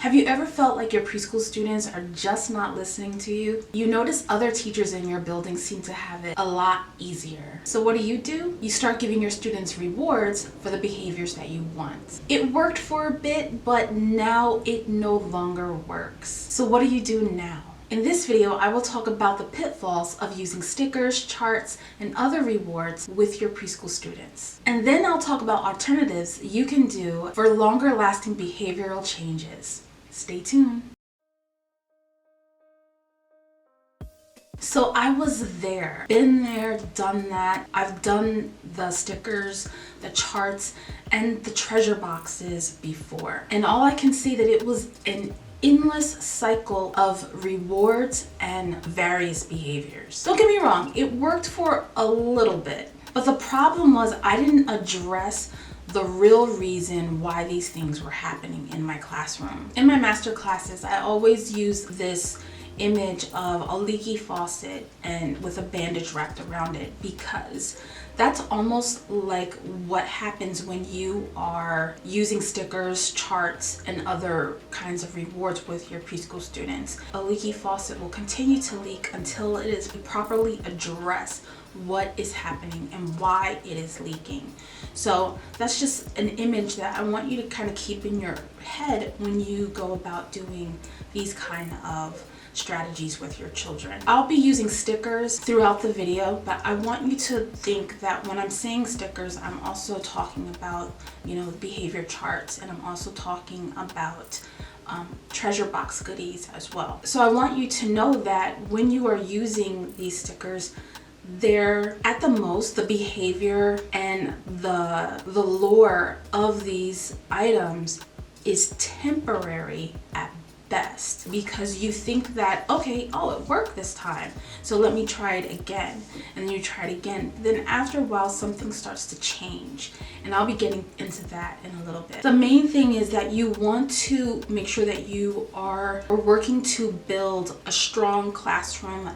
Have you ever felt like your preschool students are just not listening to you? You notice other teachers in your building seem to have it a lot easier. So what do? You start giving your students rewards for the behaviors that you want. It worked for a bit, but now it no longer works. So what do you do now? In this video, I will talk about the pitfalls of using stickers, charts, and other rewards with your preschool students. And then I'll talk about alternatives you can do for longer lasting behavioral changes. Stay tuned. So I was there, been there, done that. I've done the stickers, the charts, and the treasure boxes before. And all I can say that it was an endless cycle of rewards and various behaviors. Don't get me wrong, it worked for a little bit, but the problem was I didn't address the real reason why these things were happening in my classroom. In my master classes, I always use this image of a leaky faucet and with a bandage wrapped around it, because that's almost like what happens when you are using stickers, charts, and other kinds of rewards with your preschool students. A leaky faucet will continue to leak until it is properly addressed what is happening and why it is leaking. So that's just an image that I want you to kind of keep in your head when you go about doing these kind of strategies with your children. I'll be using stickers throughout the video, but I want you to think that when I'm saying stickers, I'm also talking about, behavior charts, and I'm also talking about treasure box goodies as well. So I want you to know that when you are using these stickers, they're at the most, the behavior and the lore of these items is temporary at best, because you think that, okay, it worked this time, so let me try it again, and then you try it again. Then after a while something starts to change, and I'll be getting into that in a little bit. The main thing is that you want to make sure that you are working to build a strong classroom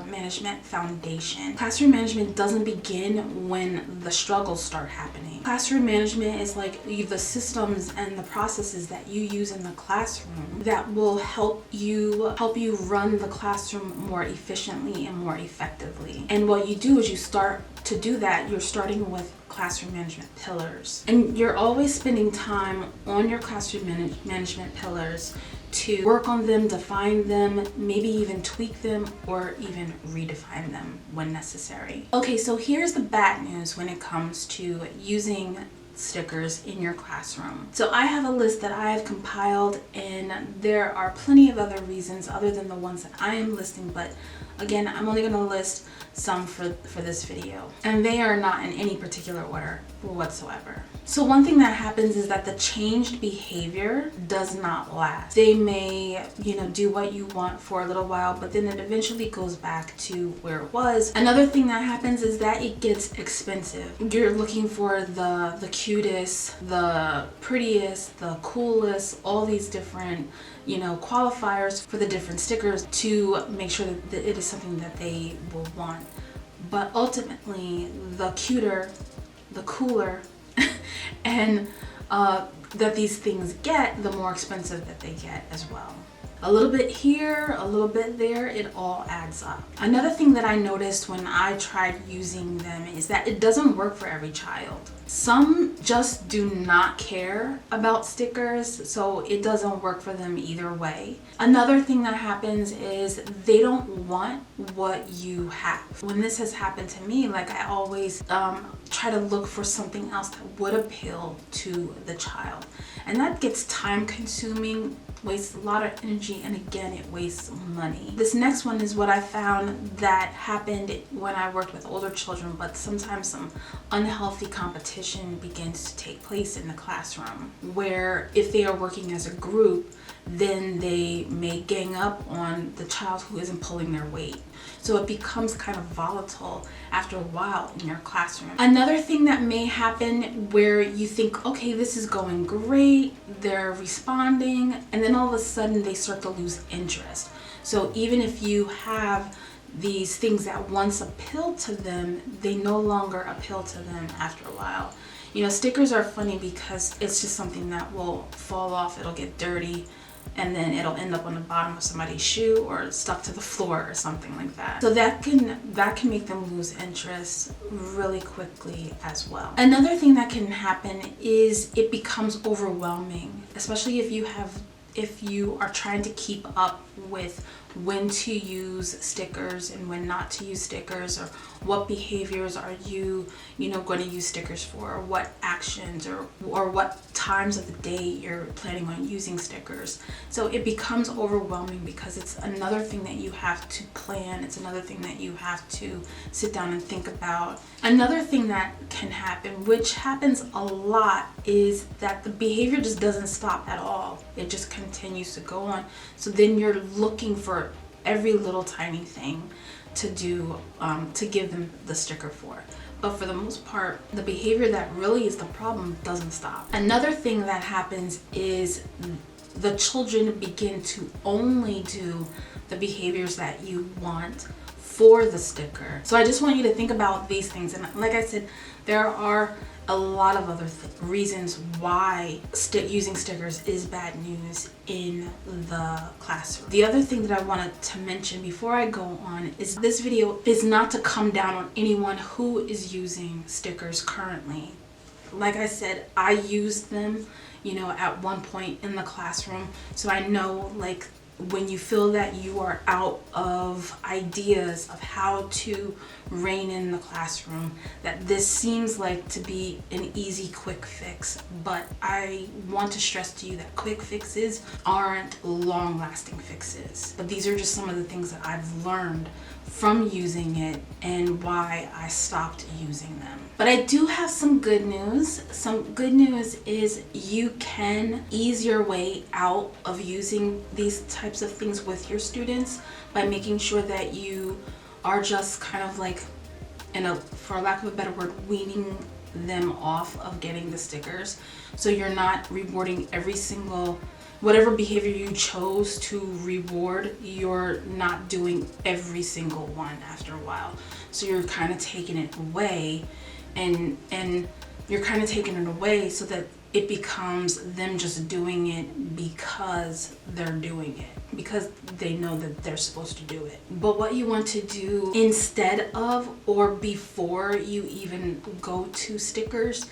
management foundation. Classroom management doesn't begin when the struggles start happening. Classroom management is like the systems and the processes that you use in the classroom that will help you run the classroom more efficiently and more effectively. And what you do is you start to do that, you're starting with classroom management pillars. And you're always spending time on your classroom management pillars to work on them, define them, maybe even tweak them, or even redefine them when necessary. Okay, so here's the bad news when it comes to using stickers in your classroom. So I have a list that I have compiled, and there are plenty of other reasons other than the ones that I am listing, but again, I'm only going to list some for this video, and they are not in any particular order whatsoever. So one thing that happens is that the changed behavior does not last. They may, do what you want for a little while, but then it eventually goes back to where it was. Another thing that happens is that it gets expensive. You're looking for the cutest, the prettiest, the coolest, all these different qualifiers for the different stickers to make sure that it is something that they will want. But ultimately, the cuter, the cooler, and that these things get, the more expensive that they get as well. A little bit here, a little bit there, it all adds up. Another thing that I noticed when I tried using them is that it doesn't work for every child. Some just do not care about stickers, so it doesn't work for them either way. Another thing that happens is they don't want what you have. When this has happened to me, I always try to look for something else that would appeal to the child. And that gets time consuming, wastes a lot of energy, and again, it wastes money. This next one is what I found that happened when I worked with older children, but sometimes some unhealthy competition begins to take place in the classroom, where if they are working as a group, then they may gang up on the child who isn't pulling their weight. So it becomes kind of volatile after a while in your classroom. Another thing that may happen where you think, okay, this is going great, they're responding, and then all of a sudden they start to lose interest. So even if you have these things that once appealed to them, they no longer appeal to them after a while. Stickers are funny because it's just something that will fall off, it'll get dirty, and then it'll end up on the bottom of somebody's shoe or stuck to the floor or something like that. So that can make them lose interest really quickly as well. Another thing that can happen is it becomes overwhelming, especially if you are trying to keep up with when to use stickers and when not to use stickers, or what behaviors are you going to use stickers for, or what actions or what times of the day you're planning on using stickers. So it becomes overwhelming because it's another thing that you have to plan. It's another thing that you have to sit down and think about. Another thing that can happen, which happens a lot, is that the behavior just doesn't stop at all. It just continues to go on. So then you're looking for every little tiny thing to do, to give them the sticker for. But for the most part, the behavior that really is the problem doesn't stop. Another thing that happens is the children begin to only do the behaviors that you want for the sticker. So I just want you to think about these things. And like I said, there are a lot of other reasons why using stickers is bad news in the classroom. The other thing that I wanted to mention before I go on is this video is not to come down on anyone who is using stickers currently. Like I said, I used them, at one point in the classroom. So I know, like, when you feel that you are out of ideas of how to rein in the classroom, that this seems like to be an easy quick fix. But I want to stress to you that quick fixes aren't long-lasting fixes. But these are just some of the things that I've learned from using it and why I stopped using them. But I do have some good news. Some good news is you can ease your way out of using these types of things with your students by making sure that you are just kind of like, for lack of a better word, weaning them off of getting the stickers. So you're not rewarding every single whatever behavior you chose to reward, you're not doing every single one after a while. So you're kind of taking it away, and you're kind of taking it away so that it becomes them just doing it because they're doing it, because they know that they're supposed to do it. But what you want to do instead of or before you even go to stickers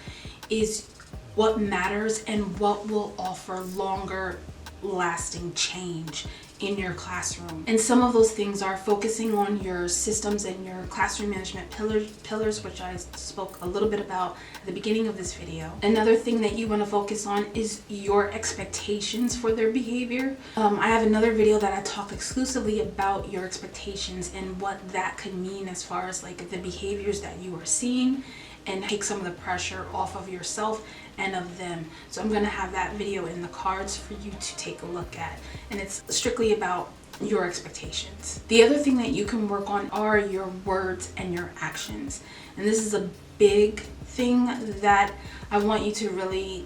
is what matters and what will offer longer lasting change in your classroom. And some of those things are focusing on your systems and your classroom management pillars, which I spoke a little bit about at the beginning of this video. Another thing that you want to focus on is your expectations for their behavior. I have another video that I talk exclusively about your expectations and what that could mean as far as like the behaviors that you are seeing, and take some of the pressure off of yourself and of them. So I'm gonna have that video in the cards for you to take a look at. And it's strictly about your expectations. The other thing that you can work on are your words and your actions. And this is a big thing that I want you to really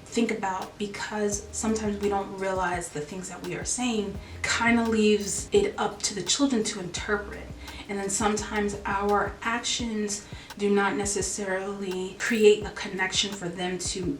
think about, because sometimes we don't realize the things that we are saying kind of leaves it up to the children to interpret. And then sometimes our actions do not necessarily create a connection for them to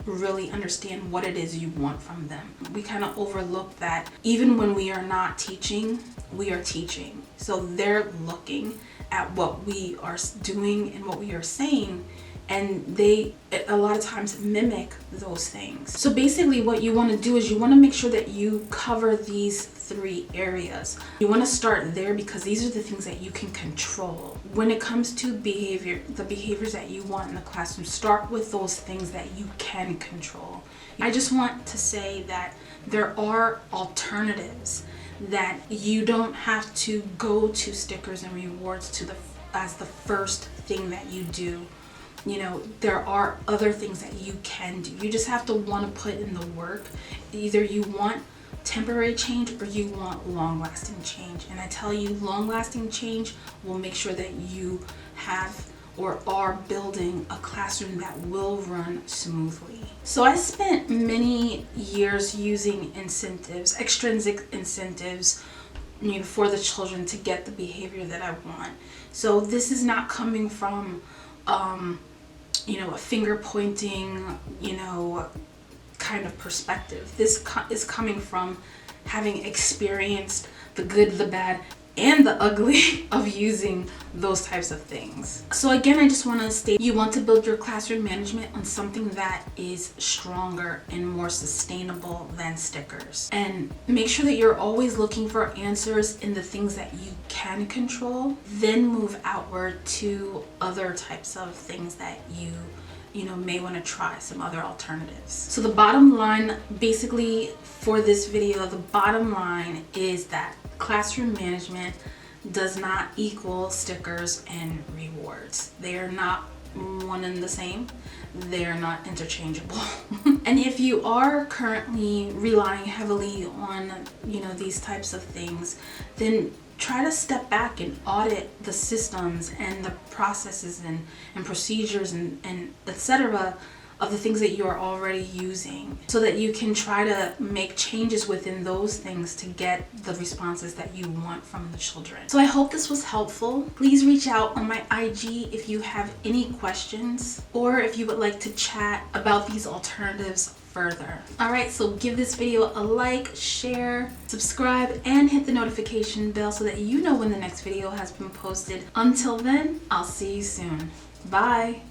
really understand what it is you want from them. We kind of overlook that even when we are not teaching, we are teaching. So they're looking at what we are doing and what we are saying, and they a lot of times mimic those things. So basically what you want to do is you want to make sure that you cover these 3 areas. You want to start there because these are the things that you can control. When it comes to behavior, the behaviors that you want in the classroom, start with those things that you can control. I just want to say that there are alternatives, that you don't have to go to stickers and rewards as the first thing that you do. There are other things that you can do. You just have to want to put in the work. Either you want temporary change or you want long-lasting change. And I tell you, long-lasting change will make sure that you have or are building a classroom that will run smoothly. So I spent many years using incentives, extrinsic incentives, for the children to get the behavior that I want. So this is not coming from a finger pointing, kind of perspective. This is coming from having experienced the good, the bad, and the ugly of using those types of things. So again, I just want to state, you want to build your classroom management on something that is stronger and more sustainable than stickers. And make sure that you're always looking for answers in the things that you can control, then move outward to other types of things that you may want to try some other alternatives. So the bottom line, basically for this video, the bottom line is that classroom management does not equal stickers and rewards. They are not one and the same. They are not interchangeable. And if you are currently relying heavily on, these types of things, then try to step back and audit the systems and the processes and procedures and etc. of the things that you are already using, so that you can try to make changes within those things to get the responses that you want from the children. So I hope this was helpful. Please reach out on my IG if you have any questions, or if you would like to chat about these alternatives further. Alright, so give this video a like, share, subscribe, and hit the notification bell so that you know when the next video has been posted. Until then, I'll see you soon. Bye!